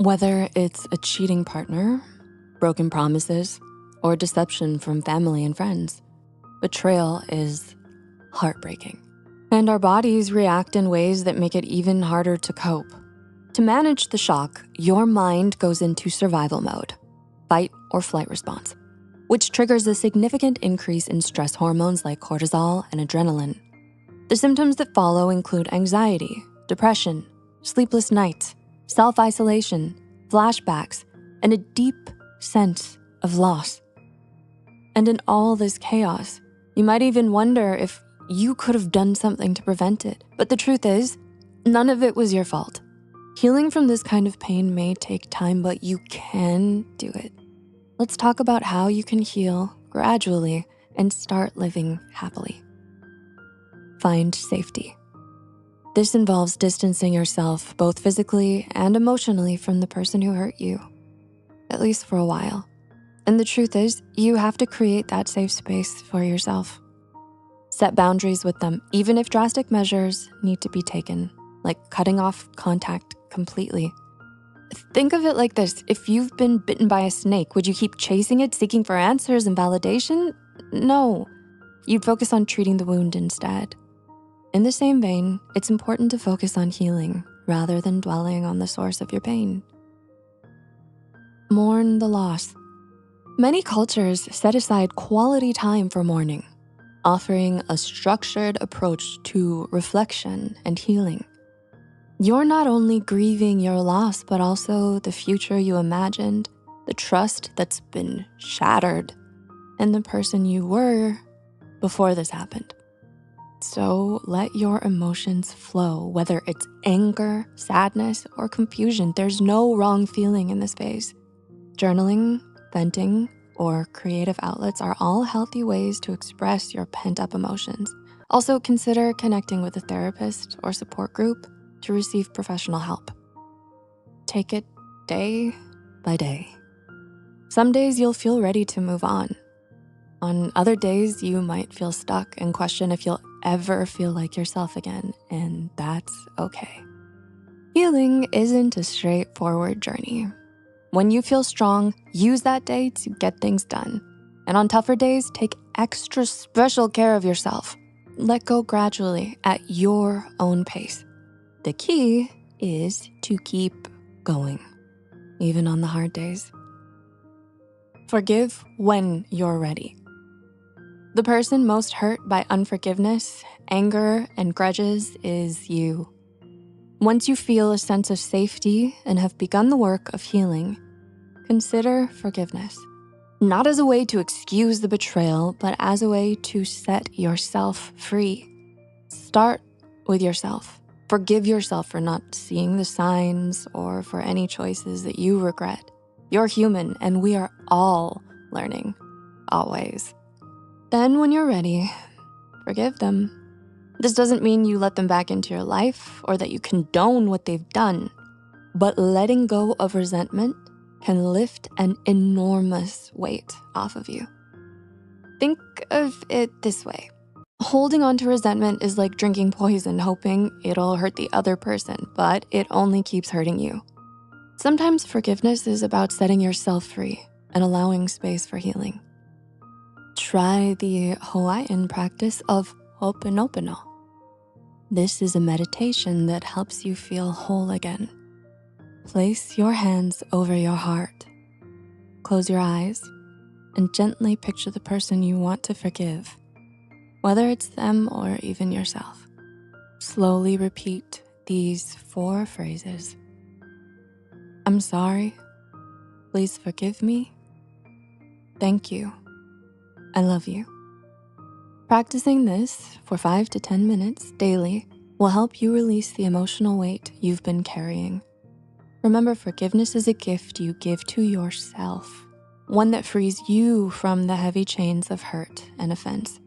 Whether it's a cheating partner, broken promises, or deception from family and friends, betrayal is heartbreaking. And our bodies react in ways that make it even harder to cope. To manage the shock, your mind goes into survival mode, fight or flight response, which triggers a significant increase in stress hormones like cortisol and adrenaline. The symptoms that follow include anxiety, depression, sleepless nights, self-isolation, flashbacks, and a deep sense of loss. And in all this chaos, you might even wonder if you could have done something to prevent it. But the truth is, none of it was your fault. Healing from this kind of pain may take time, but you can do it. Let's talk about how you can heal gradually and start living happily. Find safety. This involves distancing yourself both physically and emotionally from the person who hurt you, at least for a while. And the truth is, you have to create that safe space for yourself. Set boundaries with them, even if drastic measures need to be taken, like cutting off contact completely. Think of it like this: if you've been bitten by a snake, would you keep chasing it, seeking for answers and validation? No, you'd focus on treating the wound instead. In the same vein, it's important to focus on healing rather than dwelling on the source of your pain. Mourn the loss. Many cultures set aside quality time for mourning, offering a structured approach to reflection and healing. You're not only grieving your loss, but also the future you imagined, the trust that's been shattered, and the person you were before this happened. So let your emotions flow, whether it's anger, sadness, or confusion. There's no wrong feeling in this phase. Journaling, venting, or creative outlets are all healthy ways to express your pent-up emotions. Also, consider connecting with a therapist or support group to receive professional help. Take it day by day. Some days you'll feel ready to move on. On other days, you might feel stuck and question if you'll ever feel like yourself again, and that's okay. Healing isn't a straightforward journey. When you feel strong, use that day to get things done. And on tougher days, take extra special care of yourself. Let go gradually at your own pace. The key is to keep going, even on the hard days. Forgive when you're ready. The person most hurt by unforgiveness, anger, and grudges is you. Once you feel a sense of safety and have begun the work of healing, consider forgiveness, not as a way to excuse the betrayal, but as a way to set yourself free. Start with yourself. Forgive yourself for not seeing the signs or for any choices that you regret. You're human, and we are all learning, always. Then when you're ready, forgive them. This doesn't mean you let them back into your life or that you condone what they've done, but letting go of resentment can lift an enormous weight off of you. Think of it this way. Holding on to resentment is like drinking poison, hoping it'll hurt the other person, but it only keeps hurting you. Sometimes forgiveness is about setting yourself free and allowing space for healing. Try the Hawaiian practice of ho'oponopono. This is a meditation that helps you feel whole again. Place your hands over your heart. Close your eyes and gently picture the person you want to forgive, whether it's them or even yourself. Slowly repeat these 4 phrases. I'm sorry. Please forgive me. Thank you. I love you. Practicing this for 5 to 10 minutes daily will help you release the emotional weight you've been carrying. Remember, forgiveness is a gift you give to yourself, one that frees you from the heavy chains of hurt and offense.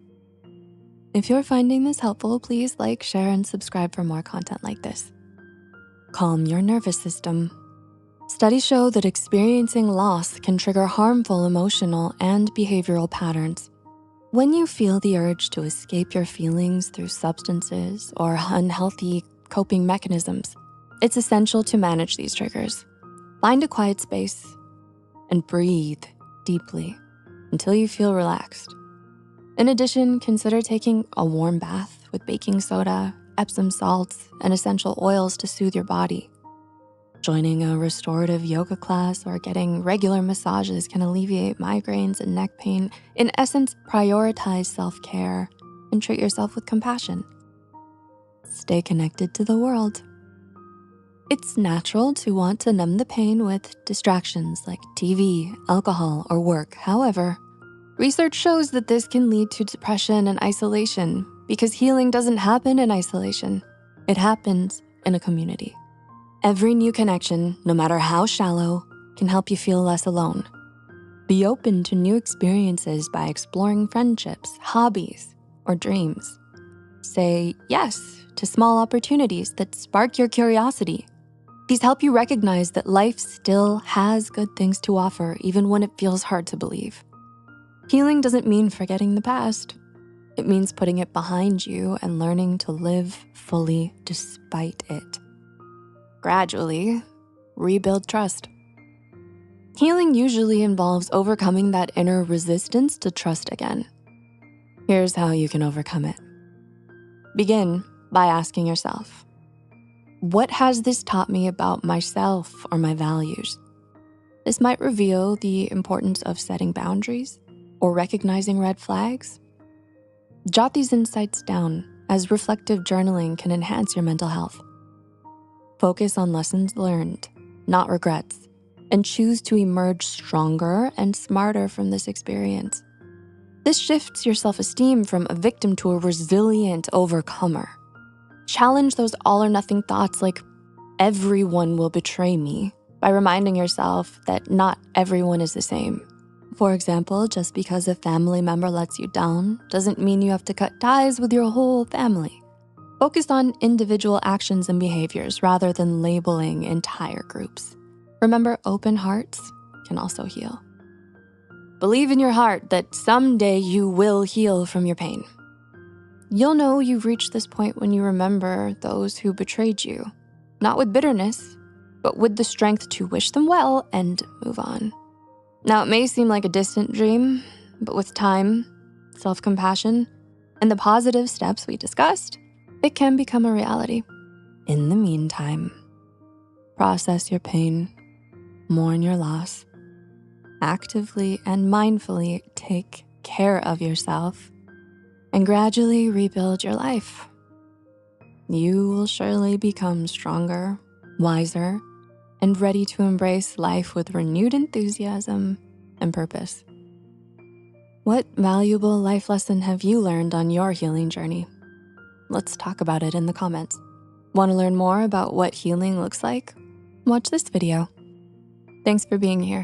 If you're finding this helpful, please like, share, and subscribe for more content like this. Calm your nervous system. Studies show that experiencing loss can trigger harmful emotional and behavioral patterns. When you feel the urge to escape your feelings through substances or unhealthy coping mechanisms, it's essential to manage these triggers. Find a quiet space and breathe deeply until you feel relaxed. In addition, consider taking a warm bath with baking soda, Epsom salts, and essential oils to soothe your body. Joining a restorative yoga class or getting regular massages can alleviate migraines and neck pain. In essence, prioritize self-care and treat yourself with compassion. Stay connected to the world. It's natural to want to numb the pain with distractions like TV, alcohol, or work. However, research shows that this can lead to depression and isolation because healing doesn't happen in isolation. It happens in a community. Every new connection, no matter how shallow, can help you feel less alone. Be open to new experiences by exploring friendships, hobbies, or dreams. Say yes to small opportunities that spark your curiosity. These help you recognize that life still has good things to offer, even when it feels hard to believe. Healing doesn't mean forgetting the past. It means putting it behind you and learning to live fully despite it. Gradually, rebuild trust. Healing usually involves overcoming that inner resistance to trust again. Here's how you can overcome it. Begin by asking yourself, what has this taught me about myself or my values? This might reveal the importance of setting boundaries or recognizing red flags. Jot these insights down, as reflective journaling can enhance your mental health. Focus on lessons learned, not regrets, and choose to emerge stronger and smarter from this experience. This shifts your self-esteem from a victim to a resilient overcomer. Challenge those all or nothing thoughts like, everyone will betray me, by reminding yourself that not everyone is the same. For example, just because a family member lets you down doesn't mean you have to cut ties with your whole family. Focus on individual actions and behaviors rather than labeling entire groups. Remember, open hearts can also heal. Believe in your heart that someday you will heal from your pain. You'll know you've reached this point when you remember those who betrayed you, not with bitterness, but with the strength to wish them well and move on. Now, it may seem like a distant dream, but with time, self-compassion, and the positive steps we discussed, it can become a reality. In the meantime, process your pain, mourn your loss, actively and mindfully take care of yourself, and gradually rebuild your life. You will surely become stronger, wiser, and ready to embrace life with renewed enthusiasm and purpose. What valuable life lesson have you learned on your healing journey? Let's talk about it in the comments. Want to learn more about what healing looks like? Watch this video. Thanks for being here.